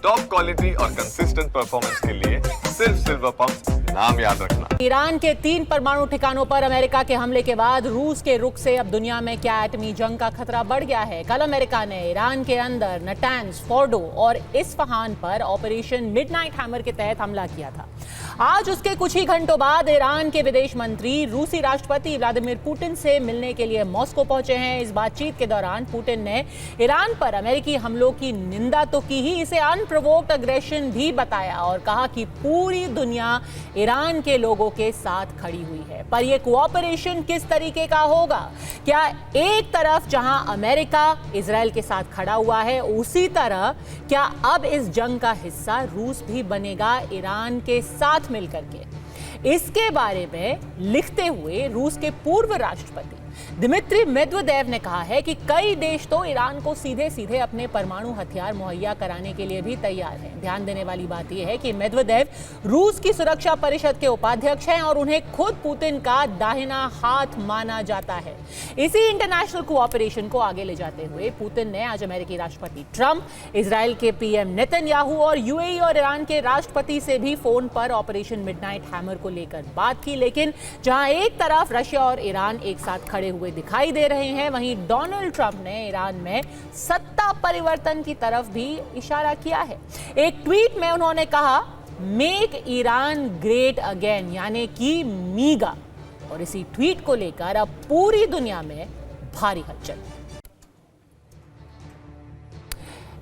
Top quality और consistent performance के लिए सिर्फ सिल्वर पंप नाम याद रखना। ईरान के 3 परमाणु ठिकानों पर अमेरिका के हमले के बाद रूस के रुख से अब दुनिया में क्या एटमी जंग का खतरा बढ़ गया है। कल अमेरिका ने ईरान के अंदर नटांज, फोर्डो और इस्फहान पर ऑपरेशन मिडनाइट हैमर के तहत हमला किया था। आज उसके कुछ ही घंटों बाद ईरान के विदेश मंत्री रूसी राष्ट्रपति व्लादिमीर पुतिन से मिलने के लिए मॉस्को पहुंचे हैं। इस बातचीत के दौरान पुतिन ने ईरान पर अमेरिकी हमलों की निंदा तो की ही, इसे अनप्रोवोक्ड अग्रेशन भी बताया और कहा कि पूरी दुनिया ईरान के लोगों के साथ खड़ी हुई है। पर यह कोऑपरेशन किस तरीके का होगा? क्या एक तरफ जहां अमेरिका इजराइल के साथ खड़ा हुआ है, उसी तरह क्या अब इस जंग का हिस्सा रूस भी बनेगा ईरान के साथ मिलकर के? इसके बारे में लिखते हुए रूस के पूर्व राष्ट्रपति दिमित्री मेदवेदेव ने कहा है कि कई देश तो ईरान को सीधे सीधे अपने परमाणु हथियार मुहैया कराने के लिए भी तैयार हैं। ध्यान देने वाली बात यह है कि मेदवेदेव रूस की सुरक्षा परिषद के उपाध्यक्ष हैं और उन्हें खुद पुतिन का दाहिना हाथ माना जाता है। इसी इंटरनेशनल कोऑपरेशन को आगे ले जाते हुए पुतिन ने आज अमेरिकी राष्ट्रपति ट्रंप, इजराइल के पीएम नेतन्याहू और यूएई और ईरान के राष्ट्रपति से भी फोन पर ऑपरेशन मिडनाइट हैमर को लेकर बात की। लेकिन जहां एक तरफ रशिया और ईरान एक साथ खड़े हुए दिखाई दे रहे हैं, वहीं डोनाल्ड ट्रंप ने ईरान में सत्ता परिवर्तन की तरफ भी इशारा किया है। एक ट्वीट में उन्होंने कहा, मेक ईरान ग्रेट अगेन, यानी कि मीगा। और इसी ट्वीट को लेकर अब पूरी दुनिया में भारी हलचल।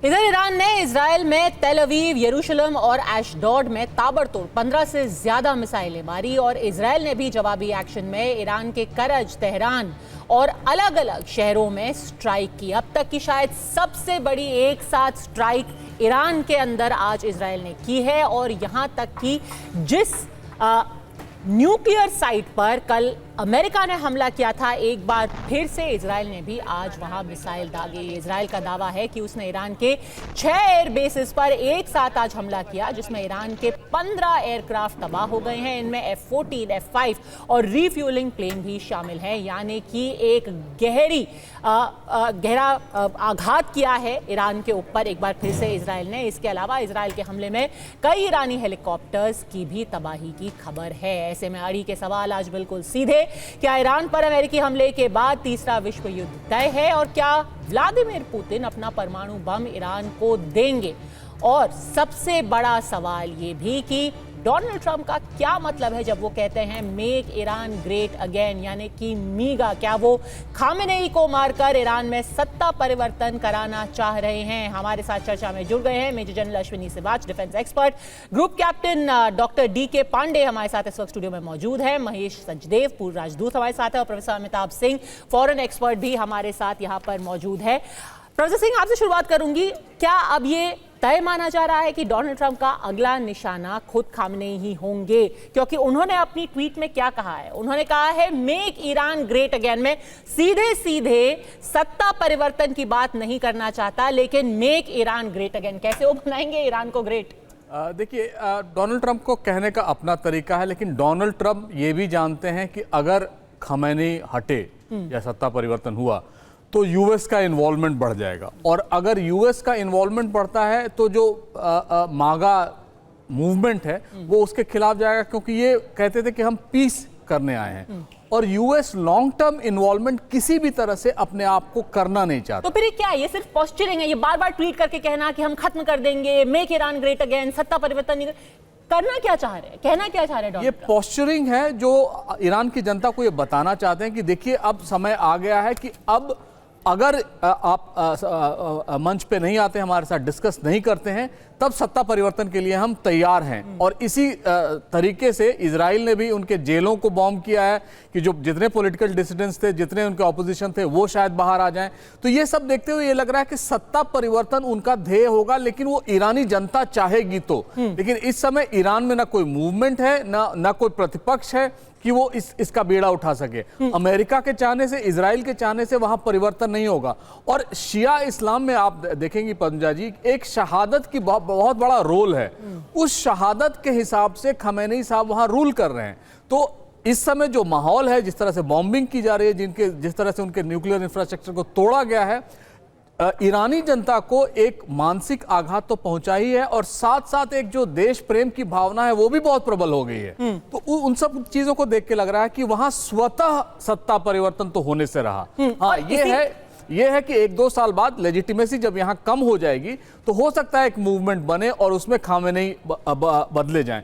इधर ईरान ने इजराइल में तेल अवीव, यरूशलेम और एशडोड में ताबड़तोड़ 15 से ज्यादा मिसाइलें मारी और इजराइल ने भी जवाबी एक्शन में ईरान के करज, तेहरान और अलग अलग शहरों में स्ट्राइक की। अब तक की शायद सबसे बड़ी एक साथ स्ट्राइक ईरान के अंदर आज इजराइल ने की है। और यहां तक कि जिस न्यूक्लियर साइट पर कल अमेरिका ने हमला किया था, एक बार फिर से इजराइल ने भी आज वहां मिसाइल दागे। इजराइल का दावा है कि उसने ईरान के 6 एयर बेसिस पर एक साथ आज हमला किया, जिसमें ईरान के 15 एयरक्राफ्ट तबाह हो गए हैं। इनमें F-14, F-5 और रिफ्यूलिंग प्लेन भी शामिल हैं। यानी कि एक गहरा आघात किया है ईरान के ऊपर एक बार फिर से इजराइल ने। इसके अलावा इजराइल के हमले में कई ईरानी हेलीकॉप्टर्स की भी तबाही की खबर है। ऐसे में अड़ी के सवाल आज बिल्कुल सीधे, क्या ईरान पर अमेरिकी हमले के बाद तीसरा विश्व युद्ध तय है? और क्या व्लादिमीर पुतिन अपना परमाणु बम ईरान को देंगे? और सबसे बड़ा सवाल ये भी कि डोनाल्ड ट्रंप का क्या मतलब है जब वो कहते हैं मेक ईरान ग्रेट अगेन, यानी कि मीगा? क्या वो खामेनेई को मारकर ईरान में सत्ता परिवर्तन कराना चाह रहे हैं? हमारे साथ चर्चा में जुड़ गए हैं major general Ashwini Siwach, defence expert, group captain doctor DK Pandey हमारे साथ इस वक्त स्टूडियो में मौजूद है, महेश सचदेव पूर्व राजदूत हमारे साथ है और professor Amitabh Singh foreign expert भी हमारे साथ यहाँ पर मौजूद है। प्रोफेसर सिंह, आपसे शुरुआत करूंगी। क्या अब ये तय माना जा रहा है कि डोनाल्ड ट्रंप का अगला निशाना खुद खामनेई ही होंगे? क्योंकि उन्होंने अपनी ट्वीट में क्या कहा है? उन्होंने कहा है मेक ईरान ग्रेट अगेन। में सीधे सीधे सत्ता परिवर्तन की बात नहीं करना चाहता, लेकिन मेक ईरान ग्रेट अगेन कैसे वो बनाएंगे ईरान को ग्रेट? देखिए, डोनाल्ड ट्रंप को कहने का अपना तरीका है, लेकिन डोनाल्ड ट्रंप ये भी जानते हैं कि अगर खामेनेई हटे या सत्ता परिवर्तन हुआ तो यूएस का इन्वॉल्वमेंट बढ़ जाएगा। और अगर यूएस का इन्वॉल्वमेंट बढ़ता है तो जो मागा मूवमेंट है वो उसके खिलाफ जाएगा, क्योंकि ये कहते थे कि हम पीस करने आए हैं। और यूएस लॉन्ग टर्म इन्वॉल्वमेंट किसी भी तरह से अपने आप को करना नहीं चाहता। तो फिर क्या ये सिर्फ पोस्चरिंग है? ये बार बार ट्वीट करके कहना कि हम खत्म कर देंगे, मेक ईरान ग्रेट अगेन, सत्ता परिवर्तन नहीं करना क्या चाह रहे हैं, कहना क्या चाह रहे हैं? ये पोस्चरिंग है जो ईरान की जनता को ये बताना चाहते हैं कि देखिए अब समय आ गया है कि अब अगर आप मंच पे नहीं आते, हमारे साथ डिस्कस नहीं करते हैं, तब सत्ता परिवर्तन के लिए हम तैयार हैं। और इसी तरीके से इजराइल ने भी उनके जेलों को बॉम्ब किया है कि जो जितने पॉलिटिकल डिसिडेंट्स थे, जितने उनके ऑपोजिशन थे, वो शायद बाहर आ जाएं। तो ये सब देखते हुए ये लग रहा है कि सत्ता परिवर्तन उनका ध्येय होगा, लेकिन वो ईरानी जनता चाहेगी तो। लेकिन इस समय ईरान में ना कोई मूवमेंट है, ना कोई प्रतिपक्ष है कि वो इसका बेड़ा उठा सके। अमेरिका के चाहने से, इजराइल के चाहने से वहां परिवर्तन नहीं होगा। और शिया इस्लाम में आप देखेंगे पंजा जी, एक शहादत की बहुत बड़ा रोल है। उस शहादत के हिसाब से खमेनी साहब वहां रूल कर रहे हैं। तो इस समय जो माहौल है, जिस तरह से बॉम्बिंग की जा रही है, जिस तरह से उनके न्यूक्लियर इंफ्रास्ट्रक्चर को तोड़ा गया है, ईरानी जनता को एक मानसिक आघात तो पहुंचा ही है और साथ साथ एक जो देश प्रेम की भावना है वो भी बहुत प्रबल हो गई है। तो उन सब चीजों को देख के लग रहा है कि वहां स्वतः सत्ता परिवर्तन तो होने से रहा। हाँ, ये है कि 1-2 साल बाद लेजिटिमेसी जब यहां कम हो जाएगी तो हो सकता है एक मूवमेंट बने और उसमें खामेनेई बदले जाएं।